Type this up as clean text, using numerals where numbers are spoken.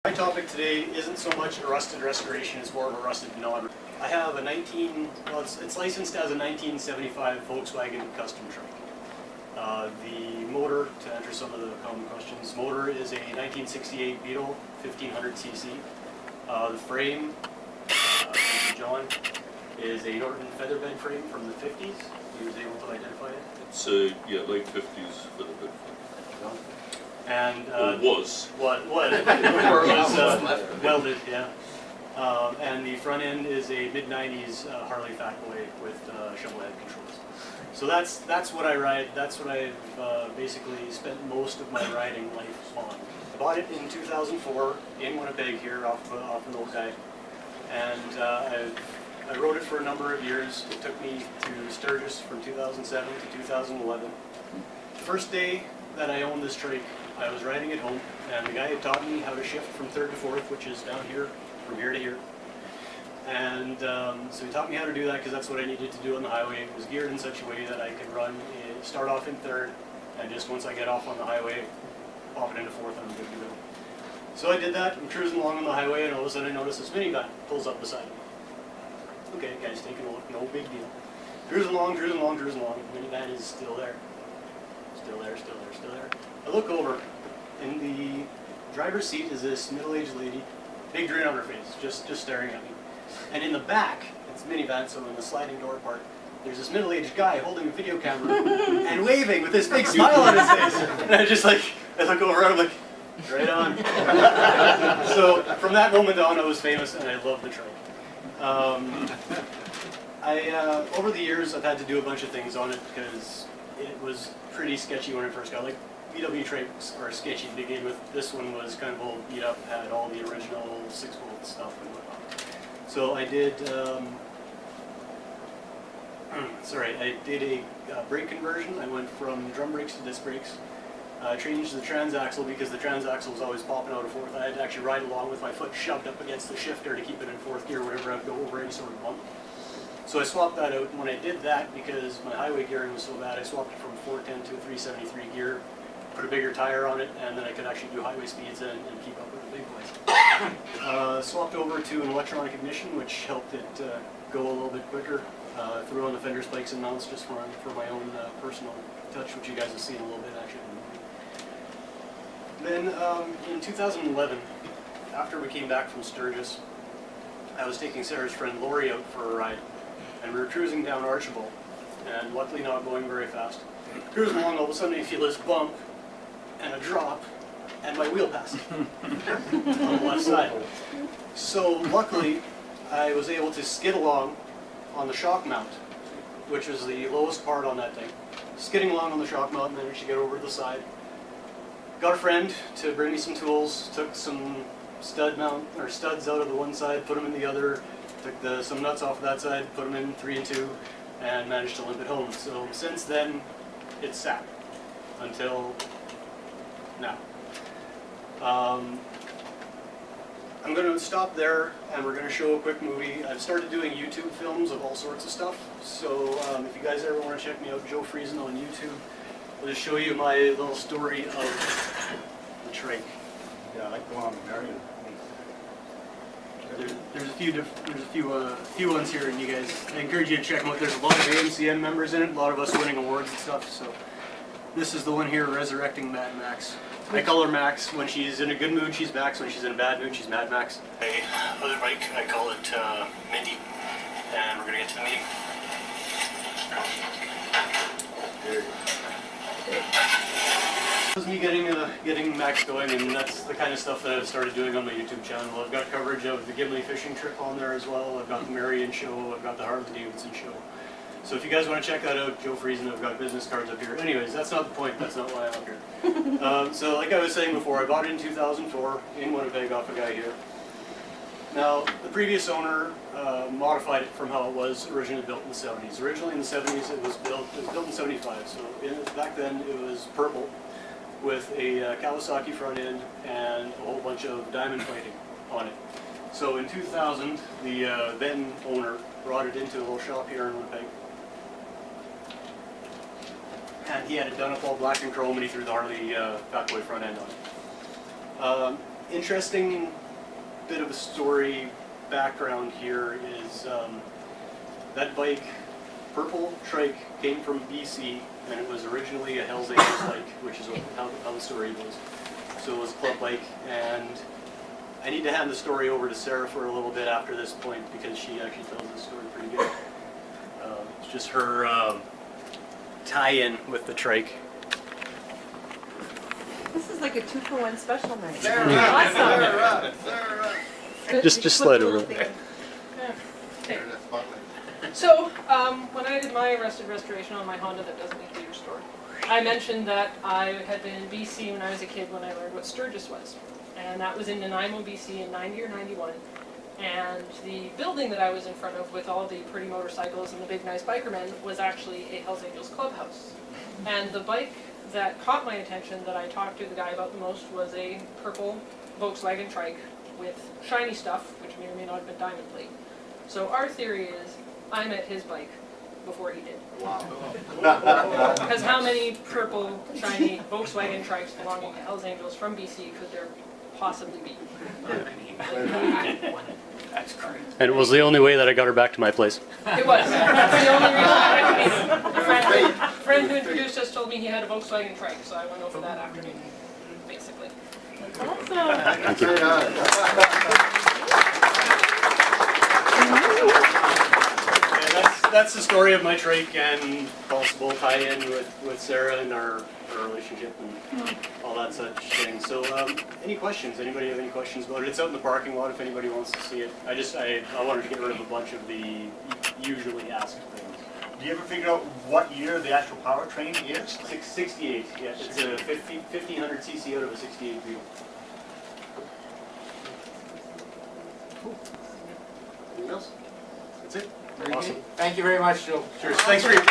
My topic today isn't so much a rusted restoration, it's more of a rusted non. I have a it's licensed as a 1975 Volkswagen custom Trike. The motor, to answer some of the common questions, motor is a 1968 Beetle 1500cc. The frame, John, is a Norton featherbed frame from the 50s. He was able to identify it. It's yeah, late 50s featherbed frame. And was. What before it was welded, yeah. And the front end is a mid-90s Harley Fatboy with shovel head controls. So that's what I ride. That's what I've basically spent most of my riding life on. I bought it in 2004 in Winnipeg here off an old guy, and I rode it for a number of years. It took me to Sturgis from 2007 to 2011. The first day that I owned this Trike, I was riding it home, and the guy had taught me how to shift from third to fourth, which is down here, from here to here. And so he taught me how to do that because that's what I needed to do on the highway. It was geared in such a way that I could start off in third, and just once I get off on the highway, pop it into fourth, and I'm good to go. So I did that. I'm cruising along on the highway, and all of a sudden I notice this minivan pulls up beside me. Okay, guy's taking a look, no big deal. Cruising along. Minivan is still there. Still there. I look over. In the driver's seat is this middle-aged lady, big grin on her face, just staring at me. And in the back, it's a minivan, so in the sliding door part, there's this middle-aged guy holding a video camera and waving with this big smile on his face. And I look over and I'm like, right on. So from that moment on, I was famous, and I loved the Trike. Over the years, I've had to do a bunch of things on it because it was pretty sketchy when I first got it. Like, VW Trikes are sketchy to begin with. This one was kind of old, beat up, had all the original 6-volt stuff and whatnot. So I did, I did a brake conversion. I went from drum brakes to disc brakes. I changed the transaxle because the transaxle was always popping out of fourth. I had to actually ride along with my foot shoved up against the shifter to keep it in fourth gear whenever I would go over any sort of bump. So I swapped that out, and when I did that, because my highway gearing was so bad, I swapped it from 410 to a 373 gear, put a bigger tire on it, and then I could actually do highway speeds and keep up with the big boys. Swapped over to an electronic ignition, which helped it go a little bit quicker. Threw on the fender spikes and mounts just for my own personal touch, which you guys will see in a little bit actually. Then in 2011, after we came back from Sturgis, I was taking Sarah's friend Lori out for a ride, and we were cruising down Archibald, and luckily not going very fast. Cruising along, all of a sudden I feel this bump and a drop, and my wheel passes on the left side. So luckily, I was able to skid along on the shock mount, which was the lowest part on that thing. Skidding along on the shock mount, and managed to get over to the side. Got a friend to bring me some tools, took some studs out of the one side, put them in the other, took some nuts off of that side, put them in 3 and 2, and managed to limp it home. So since then, it's sat until now. I'm going to stop there, and we're going to show a quick movie. I've started doing YouTube films of all sorts of stuff, so if you guys ever want to check me out, Joe Friesen on YouTube, I'll just show you my little story of the Trike. Yeah, I like the one on the Marion. There's a few ones here, and you guys, I encourage you to check them out. There's a lot of amcm members in it, a lot of us winning awards and stuff. So this is the one here, Resurrecting Mad Max. I call her Max. When she's in a good mood, she's Max. When she's in a bad mood, she's Mad Max. My other bike, I call it Mindy, and we're gonna get to the meeting. This was me getting Max going, and that's the kind of stuff that I've started doing on my YouTube channel. I've got coverage of the Gimli fishing trip on there as well. I've got the Marion show. I've got the Harley Davidson show. So if you guys want to check that out, Joe Friesen, I've got business cards up here. Anyways, that's not the point. That's not why I'm up here. So like I was saying before, I bought it in 2004 in Winnipeg off a guy here. Now, the previous owner modified it from how it was originally built in the 70s. Originally in the 70s, it was built in 75. So back then, it was purple with a Kawasaki front end and a whole bunch of diamond plating on it. So in 2000, the then owner brought it into a little shop here in Winnipeg. And he had it done up all black and chrome, and he threw the Harley Fatboy front end on it. interesting bit of a story background here is that bike, purple Trike, came from BC, and it was originally a Hells Angels bike, which is how the story goes. So it was a club bike, and I need to hand the story over to Sarah for a little bit after this point because she actually tells this story pretty good. It's just her tie-in with the Trike. This is like a 2-for-1 special night. Just slide over there. So, when I did my arrested restoration on my Honda that doesn't need to be restored, I mentioned that I had been in BC when I was a kid when I learned what Sturgis was. And that was in Nanaimo, BC in 90 or 91. And the building that I was in front of with all the pretty motorcycles and the big nice bikermen was actually a Hells Angels clubhouse. And the bike that caught my attention that I talked to the guy about the most was a purple Volkswagen Trike with shiny stuff, which may or may not have been diamond plate. So our theory is, I met his bike before he did. Wow. Because how many purple, shiny Volkswagen Trikes belonging to Hells Angels from BC could there possibly be? That's crazy. And it was the only way that I got her back to my place. It was. That's the only reason I recommended it. A friend who introduced us told me he had a Volkswagen Trike, so I went over that afternoon, basically. Awesome. Thank you. That's the story of my Trike and possible tie-in with Sarah and our relationship and all that such thing. So, any questions? Anybody have any questions about it? It's out in the parking lot if anybody wants to see it. I wanted to get rid of a bunch of the usually asked things. Do you ever figure out what year the actual powertrain is? 68, yeah. It's a 1500 cc out of a 68 Beetle. Anything else? That's it. Very Awesome. good. Thank you very much, Joe. Cheers. Thanks for your